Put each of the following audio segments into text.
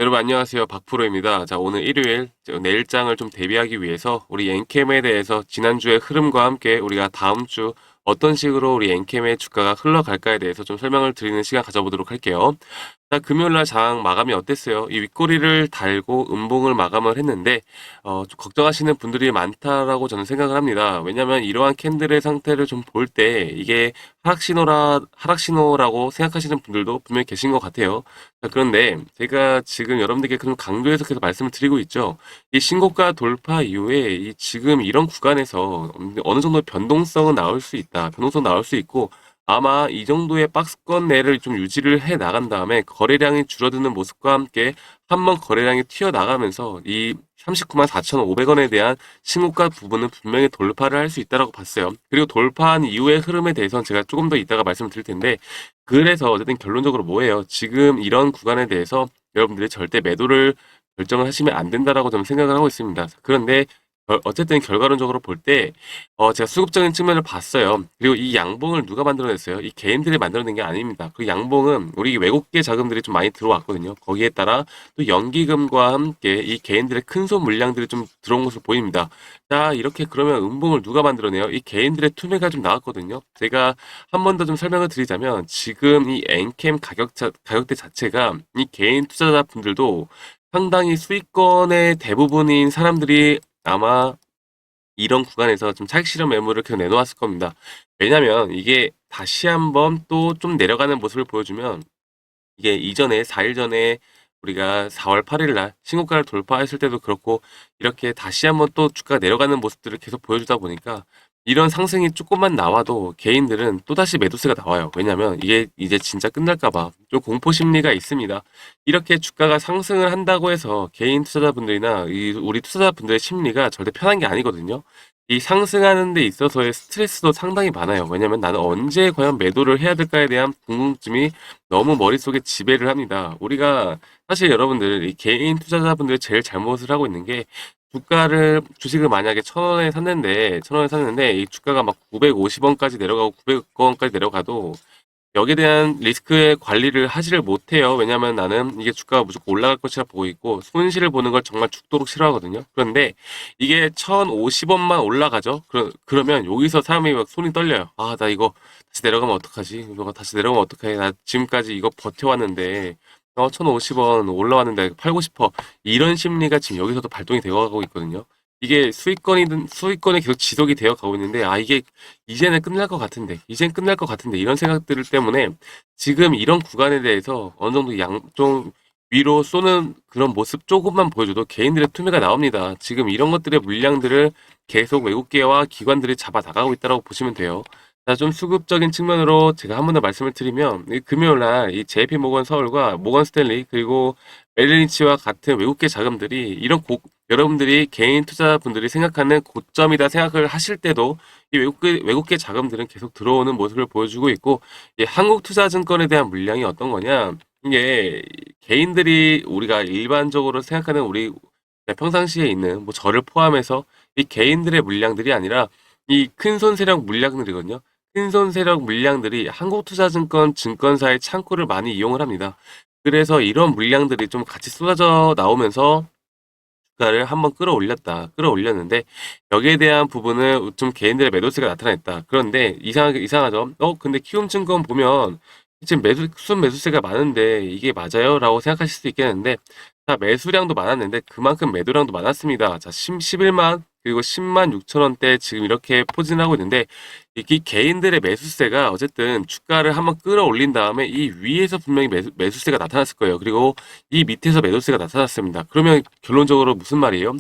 여러분 안녕하세요. 박프로입니다. 자, 오늘 일요일 내일장을 좀 대비하기 위해서 우리 엔캠에 대해서 지난주의 흐름과 함께 우리가 다음 주 어떤 식으로 우리 엔캠의 주가가 흘러갈까에 대해서 좀 설명을 드리는 시간 가져보도록 할게요. 자, 금요일날 장 마감이 어땠어요? 이 윗꼬리를 달고 음봉을 마감을 했는데 좀 걱정하시는 분들이 많다라고 저는 생각을 합니다. 왜냐하면 이러한 캔들의 상태를 좀 볼 때 이게 하락신호라고 생각하시는 분들도 분명히 계신 것 같아요. 자, 그런데 제가 지금 여러분들께 그런 강조해서 계속 말씀을 드리고 있죠. 이 신고가 돌파 이후에 이 지금 이런 구간에서 어느 정도 변동성은 나올 수 있다. 변동성 나올 수 있고 아마 이 정도의 박스권 내를 좀 유지를 해 나간 다음에 거래량이 줄어드는 모습과 함께 한번 거래량이 튀어나가면서 이 39만 4,500원에 대한 신고가 부분은 분명히 돌파를 할 수 있다고 봤어요. 그리고 돌파한 이후의 흐름에 대해서는 제가 조금 더 이따가 말씀을 드릴 텐데 그래서 어쨌든 결론적으로 뭐예요? 지금 이런 구간에 대해서 여러분들이 절대 매도를 결정을 하시면 안 된다라고 저는 생각을 하고 있습니다. 그런데 어쨌든 결과론적으로 볼 때 제가 수급적인 측면을 봤어요. 그리고 이 양봉을 누가 만들어냈어요? 이 개인들이 만들어낸 게 아닙니다. 그 양봉은 우리 외국계 자금들이 좀 많이 들어왔거든요. 거기에 따라 또 연기금과 함께 이 개인들의 큰손 물량들이 좀 들어온 것으로 보입니다. 자, 이렇게 그러면 음봉을 누가 만들어내요? 이 개인들의 투매가 좀 나왔거든요. 제가 한 번 더 좀 설명을 드리자면 지금 이 엔캠 가격대 자체가 이 개인 투자자분들도 상당히 수익권의 대부분인 사람들이 아마 이런 구간에서 좀 차익 실현 매물을 계속 내놓았을 겁니다. 왜냐면 이게 다시 한번 또 좀 내려가는 모습을 보여주면 이게 이전에 4일 전에 우리가 4월 8일 날 신고가를 돌파했을 때도 그렇고 이렇게 다시 한번 또 주가가 내려가는 모습들을 계속 보여주다 보니까 이런 상승이 조금만 나와도 개인들은 또다시 매도세가 나와요. 왜냐면 이게 이제 진짜 끝날까 봐 좀 공포 심리가 있습니다. 이렇게 주가가 상승을 한다고 해서 개인 투자자분들이나 우리 투자자분들의 심리가 절대 편한 게 아니거든요. 이 상승하는 데 있어서의 스트레스도 상당히 많아요. 왜냐면 나는 언제 과연 매도를 해야 될까에 대한 궁금증이 너무 머릿속에 지배를 합니다. 우리가 사실 여러분들 이 개인 투자자분들 제일 잘못을 하고 있는 게 주식을 만약에 1,000원에 샀는데 이 주가가 막 950원까지 내려가고 900원까지 내려가도 여기에 대한 리스크의 관리를 하지를 못해요. 왜냐하면 나는 이게 주가가 무조건 올라갈 것이라 보고 있고 손실을 보는 걸 정말 죽도록 싫어하거든요. 그런데 이게 1,050원만 올라가죠. 그러면 여기서 사람이 막 손이 떨려요. 아, 나 이거 다시 내려가면 어떡하지? 이거 다시 내려가면 어떡해? 나 지금까지 이거 버텨왔는데 1,050원 올라왔는데 팔고 싶어. 이런 심리가 지금 여기서도 발동이 되어가고 있거든요. 이게 수익권이 계속 지속이 되어 가고 있는데, 이게 이제는 끝날 것 같은데, 이젠 끝날 것 같은데, 이런 생각들 때문에 지금 이런 구간에 대해서 어느 정도 좀 위로 쏘는 그런 모습 조금만 보여줘도 개인들의 투매가 나옵니다. 지금 이런 것들의 물량들을 계속 외국계와 기관들이 잡아 나가고 있다고 보시면 돼요. 자, 좀 수급적인 측면으로 제가 한 번 더 말씀을 드리면, 이 금요일 날 이 JP 모건 서울과 모건 스탠리 그리고 메릴린치와 같은 외국계 자금들이 여러분들이 개인 투자분들이 생각하는 고점이다 생각을 하실 때도 이 외국계 자금들은 계속 들어오는 모습을 보여주고 있고, 이 한국투자증권에 대한 물량이 어떤 거냐? 이게 개인들이 우리가 일반적으로 생각하는 우리 평상시에 있는 뭐 저를 포함해서 이 개인들의 물량들이 아니라 이 큰손 세력 물량들이거든요. 큰손 세력 물량들이 한국투자증권 증권사의 창구를 많이 이용을 합니다. 그래서 이런 물량들이 좀 같이 쏟아져 나오면서 주가를 한번 끌어올렸는데 여기에 대한 부분은 좀 개인들의 매도세가 나타났다. 그런데 이상하죠. 근데 키움증권 보면 지금 순 매수세가 많은데 이게 맞아요? 라고 생각하실 수 있겠는데 자, 매수량도 많았는데 그만큼 매도량도 많았습니다. 자, 11만 그리고 10만 6천 원대 지금 이렇게 포진하고 있는데 이 개인들의 매수세가 어쨌든 주가를 한번 끌어올린 다음에 이 위에서 분명히 매수세가 나타났을 거예요. 그리고 이 밑에서 매도세가 나타났습니다. 그러면 결론적으로 무슨 말이에요?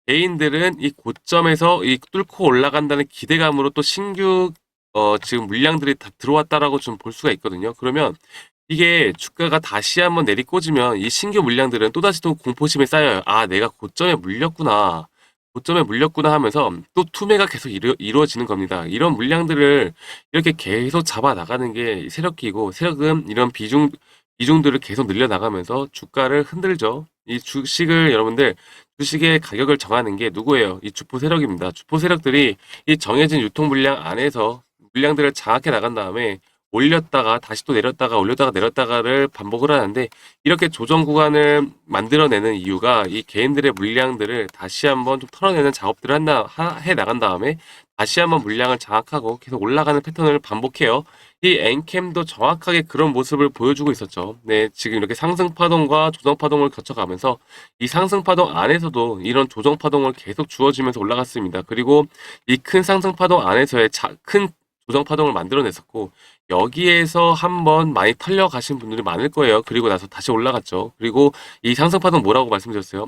개인들은 이 고점에서 이 뚫고 올라간다는 기대감으로 또 신규 지금 물량들이 다 들어왔다라고 좀 볼 수가 있거든요. 그러면 이게 주가가 다시 한번 내리꽂으면 이 신규 물량들은 또다시 또 공포심에 쌓여요. 아, 내가 고점에 물렸구나. 고점에 물렸구나 하면서 또 투매가 계속 이루어지는 겁니다. 이런 물량들을 이렇게 계속 잡아 나가는 게 세력기고 세력은 이런 비중들을 계속 늘려나가면서 주가를 흔들죠. 이 주식을 여러분들 주식의 가격을 정하는 게 누구예요? 이 주포 세력입니다. 주포 세력들이 이 정해진 유통 물량 안에서 물량들을 장악해 나간 다음에 올렸다가 다시 또 내렸다가 올렸다가 내렸다가를 반복을 하는데, 이렇게 조정 구간을 만들어내는 이유가 이 개인들의 물량들을 다시 한번 좀 털어내는 작업들을 해 나간 다음에 다시 한번 물량을 장악하고 계속 올라가는 패턴을 반복해요. 이 엔캠도 정확하게 그런 모습을 보여주고 있었죠. 네, 지금 이렇게 상승 파동과 조정 파동을 거쳐가면서 이 상승 파동 안에서도 이런 조정 파동을 계속 주어지면서 올라갔습니다. 그리고 이 큰 상승 파동 안에서의 큰 조정 파동을 만들어냈었고, 여기에서 한번 많이 털려 가신 분들이 많을 거예요. 그리고 나서 다시 올라갔죠. 그리고 이 상승 파동 뭐라고 말씀드렸어요?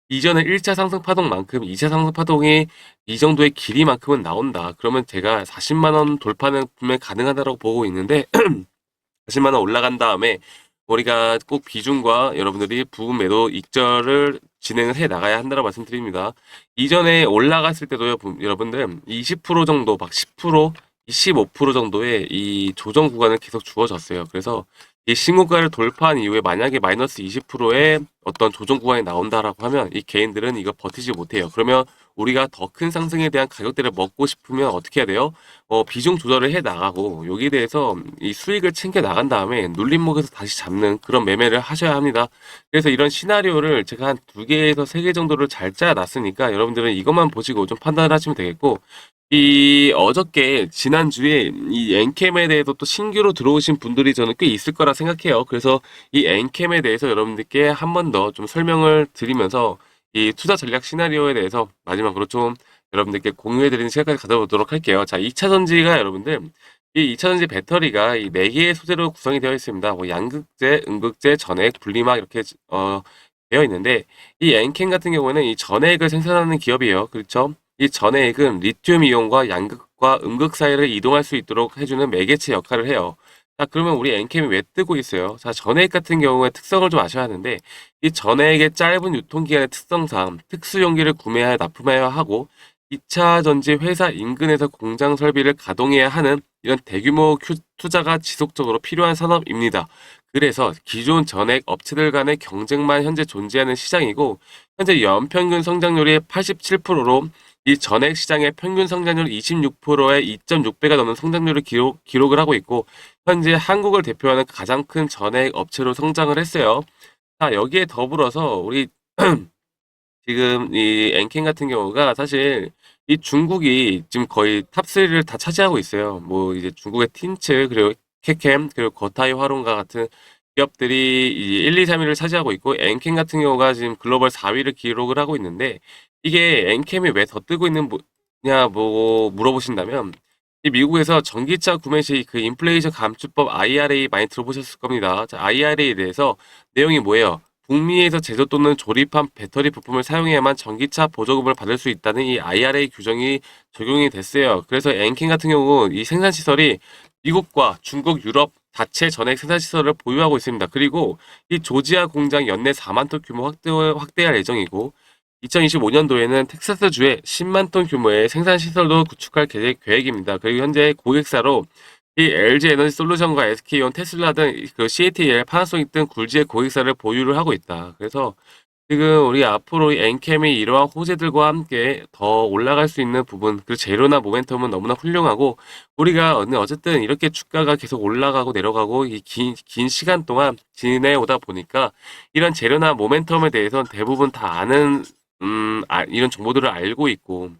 이전에 1차 상승 파동만큼 2차 상승 파동이 이 정도의 길이만큼은 나온다. 그러면 제가 40만 원 돌파는 분명히 가능하다고 보고 있는데, 40만 원 올라간 다음에 우리가 꼭 비중과 여러분들이 부분 매도 익절을 진행을 해 나가야 한다고 말씀드립니다. 이전에 올라갔을 때도요, 여러분들 20% 정도, 막 10%, 25% 정도의 이 조정 구간을 계속 주어졌어요. 그래서 이 신고가를 돌파한 이후에 만약에 마이너스 20%의 어떤 조정 구간이 나온다라고 하면 이 개인들은 이거 버티지 못해요. 그러면 우리가 더 큰 상승에 대한 가격대를 먹고 싶으면 어떻게 해야 돼요? 비중 조절을 해 나가고 여기에 대해서 이 수익을 챙겨 나간 다음에 눌림목에서 다시 잡는 그런 매매를 하셔야 합니다. 그래서 이런 시나리오를 제가 한 2개에서 3개 정도를 잘 짜놨으니까 여러분들은 이것만 보시고 좀 판단을 하시면 되겠고, 이 어저께 지난주에 이 엔캠에 대해서 또 신규로 들어오신 분들이 저는 꽤 있을 거라 생각해요. 그래서 이 엔캠에 대해서 여러분들께 한 번 더 좀 설명을 드리면서 이 투자 전략 시나리오에 대해서 마지막으로 좀 여러분들께 공유해 드리는 시간까지 가져보도록 할게요. 자, 2차 전지가 여러분들, 이 2차 전지 배터리가 이 4개의 소재로 구성이 되어 있습니다. 뭐 양극재, 음극재, 전해액, 분리막 이렇게 되어 있는데, 이 엔캠 같은 경우에는 이 전해액을 생산하는 기업이에요. 그렇죠? 이 전해액은 리튬 이온과 양극과 음극 사이를 이동할 수 있도록 해주는 매개체 역할을 해요. 자, 그러면 우리 엔캠이 왜 뜨고 있어요? 자, 전해액 같은 경우에 특성을 좀 아셔야 하는데, 이 전해액의 짧은 유통기한의 특성상 특수 용기를 구매하여 납품해야 하고, 2차 전지 회사 인근에서 공장 설비를 가동해야 하는 이런 대규모 투자가 지속적으로 필요한 산업입니다. 그래서 기존 전액 업체들 간의 경쟁만 현재 존재하는 시장이고, 현재 연평균 성장률이 87%로 이 전액 시장의 평균 성장률 26%의 2.6배가 넘는 성장률을 기록을 하고 있고, 현재 한국을 대표하는 가장 큰 전액 업체로 성장을 했어요. 자, 여기에 더불어서 우리 지금 이 엔캠 같은 경우가 사실 이 중국이 지금 거의 탑3를 다 차지하고 있어요. 뭐 이제 중국의 틴츠, 그리고 캐캠, 그리고 거타이 화론과 같은 기업들이 이 1, 2, 3위를 차지하고 있고, 엔캠 같은 경우가 지금 글로벌 4위를 기록을 하고 있는데, 이게 엔캠이 왜 더 뜨고 있는 냐 뭐 물어보신다면, 이 미국에서 전기차 구매 시 그 인플레이션 감축법 IRA 많이 들어보셨을 겁니다. 자, IRA에 대해서 내용이 뭐예요? 북미에서 제조 또는 조립한 배터리 부품을 사용해야만 전기차 보조금을 받을 수 있다는 이 IRA 규정이 적용이 됐어요. 그래서 엔킨 같은 경우 이 생산 시설이 미국과 중국, 유럽 자체 전액 생산 시설을 보유하고 있습니다. 그리고 이 조지아 공장 연내 4만 톤 규모 확대할 예정이고, 2025년도에는 텍사스주에 10만 톤 규모의 생산 시설도 구축할 계획입니다. 그리고 현재 고객사로 이 LG 에너지 솔루션과 SK온, 테슬라 등 그 CATL, 파나소닉 등 굴지의 고객사를 보유를 하고 있다. 그래서 지금 우리 앞으로 이 엔캠이 이러한 호재들과 함께 더 올라갈 수 있는 부분, 그 재료나 모멘텀은 너무나 훌륭하고, 우리가 어쨌든 이렇게 주가가 계속 올라가고 내려가고 이 긴 시간 동안 지내오다 보니까 이런 재료나 모멘텀에 대해서는 대부분 다 아는 이런 정보들을 알고 있고,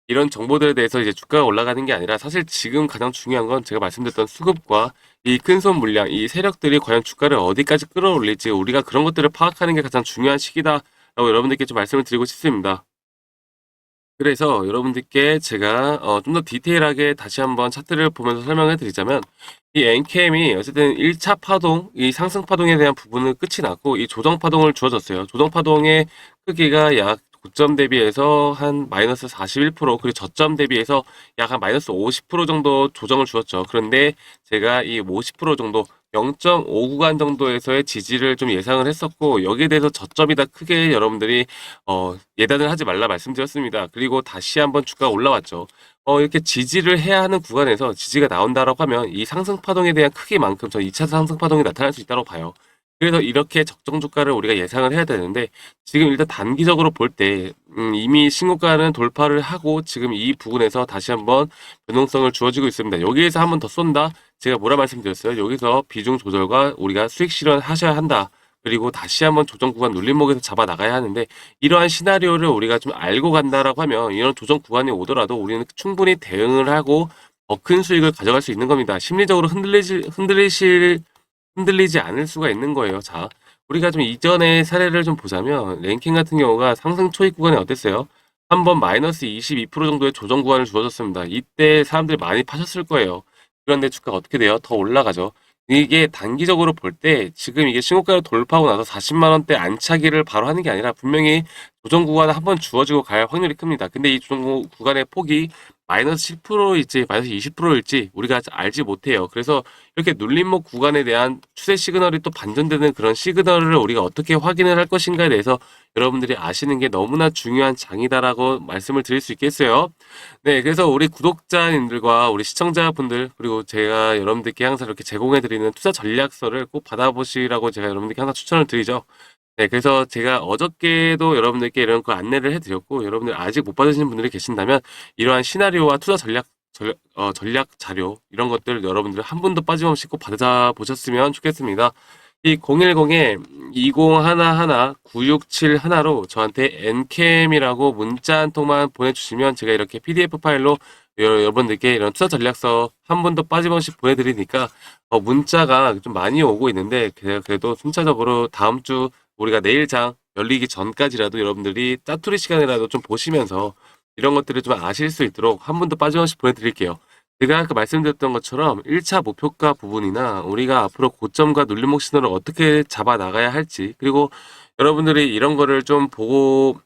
이런 정보들에 대해서 이제 주가가 올라가는 게 아니라 사실 지금 가장 중요한 건 제가 말씀드렸던 수급과 이 큰손 물량, 이 세력들이 과연 주가를 어디까지 끌어올릴지 우리가 그런 것들을 파악하는 게 가장 중요한 시기다라고 여러분들께 좀 말씀을 드리고 싶습니다. 그래서 여러분들께 제가 좀 더 디테일하게 다시 한번 차트를 보면서 설명해 드리자면, 이 엔캠이 어쨌든 1차 파동, 이 상승 파동에 대한 부분은 끝이 났고, 이 조정 파동을 주어졌어요. 조정 파동의 크기가 약 고점 대비해서 한 마이너스 41%, 그리고 저점 대비해서 약 한 마이너스 50% 정도 조정을 주었죠. 그런데 제가 이 50% 정도 0.5 구간 정도에서의 지지를 좀 예상을 했었고, 여기에 대해서 저점이다 크게 여러분들이 예단을 하지 말라 말씀드렸습니다. 그리고 다시 한번 주가가 올라왔죠. 이렇게 지지를 해야 하는 구간에서 지지가 나온다라고 하면 이 상승 파동에 대한 크기만큼 저는 2차 상승 파동이 나타날 수 있다고 봐요. 그래서 이렇게 적정 주가를 우리가 예상을 해야 되는데 지금 일단 단기적으로 볼 때 이미 신고가는 돌파를 하고 지금 이 부분에서 다시 한번 변동성을 주어지고 있습니다. 여기에서 한번 더 쏜다. 제가 뭐라 말씀드렸어요? 여기서 비중 조절과 우리가 수익 실현하셔야 한다. 그리고 다시 한번 조정 구간 눌림목에서 잡아 나가야 하는데 이러한 시나리오를 우리가 좀 알고 간다라고 하면 이런 조정 구간이 오더라도 우리는 충분히 대응을 하고 더 큰 수익을 가져갈 수 있는 겁니다. 심리적으로 흔들리지 않을 수가 있는 거예요. 자, 우리가 좀 이전의 사례를 좀 보자면 랭킹 같은 경우가 상승 초입 구간에 어땠어요? 한번 마이너스 22% 정도의 조정 구간을 주어졌습니다. 이때 사람들이 많이 파셨을 거예요. 그런데 주가가 어떻게 돼요? 더 올라가죠. 이게 단기적으로 볼 때 지금 이게 신고가를 돌파하고 나서 40만 원대 안착기를 바로 하는 게 아니라 분명히 조정 구간을 한번 주어지고 갈 확률이 큽니다. 근데 이 조정 구간의 폭이 마이너스 10%일지 마이너스 20%일지 우리가 알지 못해요. 그래서 이렇게 눌림목 구간에 대한 추세 시그널이 또 반전되는 그런 시그널을 우리가 어떻게 확인을 할 것인가에 대해서 여러분들이 아시는 게 너무나 중요한 장이다라고 말씀을 드릴 수 있겠어요. 네, 그래서 우리 구독자님들과 우리 시청자분들 그리고 제가 여러분들께 항상 이렇게 제공해 드리는 투자 전략서를 꼭 받아보시라고 제가 여러분들께 항상 추천을 드리죠. 네, 그래서 제가 어저께도 여러분들께 이런 거 안내를 해드렸고 여러분들 아직 못 받으시는 분들이 계신다면 이러한 시나리오와 투자 전략 자료 이런 것들 여러분들 한 분도 빠짐없이 꼭 받아보셨으면 좋겠습니다. 이 010에 2011-9671로 저한테 NCAM이라고 문자 한 통만 보내주시면 제가 이렇게 PDF 파일로 여러분들께 이런 투자 전략서 한 분도 빠짐없이 보내드리니까 문자가 좀 많이 오고 있는데 그래도 순차적으로 다음 주 우리가 내일장 열리기 전까지라도 여러분들이 짜투리 시간이라도 좀 보시면서 이런 것들을 좀 아실 수 있도록 한 분도 빠짐없이 보내드릴게요. 제가 아까 말씀드렸던 것처럼 1차 목표가 부분이나 우리가 앞으로 고점과 눌림목 신호를 어떻게 잡아 나가야 할지 그리고 여러분들이 이런 거를 좀 보고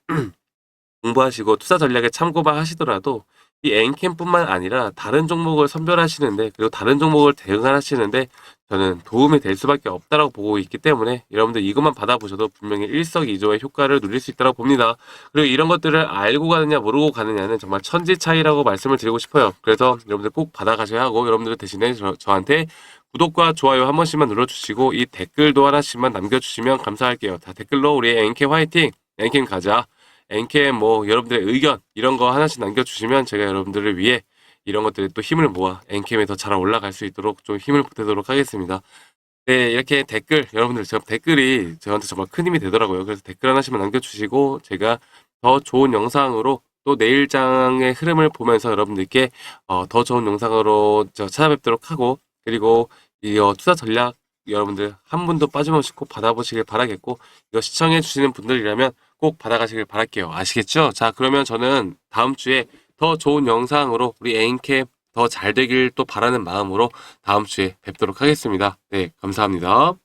공부하시고 투자 전략에 참고만 하시더라도 이 엔캠뿐만 아니라 다른 종목을 선별하시는데 그리고 다른 종목을 대응하시는데 저는 도움이 될 수밖에 없다라고 보고 있기 때문에 여러분들 이것만 받아보셔도 분명히 일석이조의 효과를 누릴 수 있다고 봅니다. 그리고 이런 것들을 알고 가느냐 모르고 가느냐는 정말 천지 차이라고 말씀을 드리고 싶어요. 그래서 여러분들 꼭 받아가셔야 하고 여러분들 대신에 저한테 구독과 좋아요 한 번씩만 눌러주시고 이 댓글도 하나씩만 남겨주시면 감사할게요. 다 댓글로 우리 엔캠 화이팅! 엔캠 가자! 엔캠 뭐 여러분들의 의견 이런 거 하나씩 남겨주시면 제가 여러분들을 위해 이런 것들에 또 힘을 모아 엔캠에 더 잘 올라갈 수 있도록 좀 힘을 보태도록 하겠습니다. 네, 이렇게 댓글 여러분들 제가 댓글이 저한테 정말 큰 힘이 되더라고요. 그래서 댓글 하나씩만 남겨주시고 제가 더 좋은 영상으로 또 내일장의 흐름을 보면서 여러분들께 더 좋은 영상으로 찾아뵙도록 하고 그리고 이 투자 전략 여러분들 한 분도 빠짐없이 꼭 받아보시길 바라겠고 이거 시청해 주시는 분들이라면 꼭 받아가시길 바랄게요. 아시겠죠? 자, 그러면 저는 다음 주에 더 좋은 영상으로 우리 애인캡 더 잘 되길 또 바라는 마음으로 다음 주에 뵙도록 하겠습니다. 네, 감사합니다.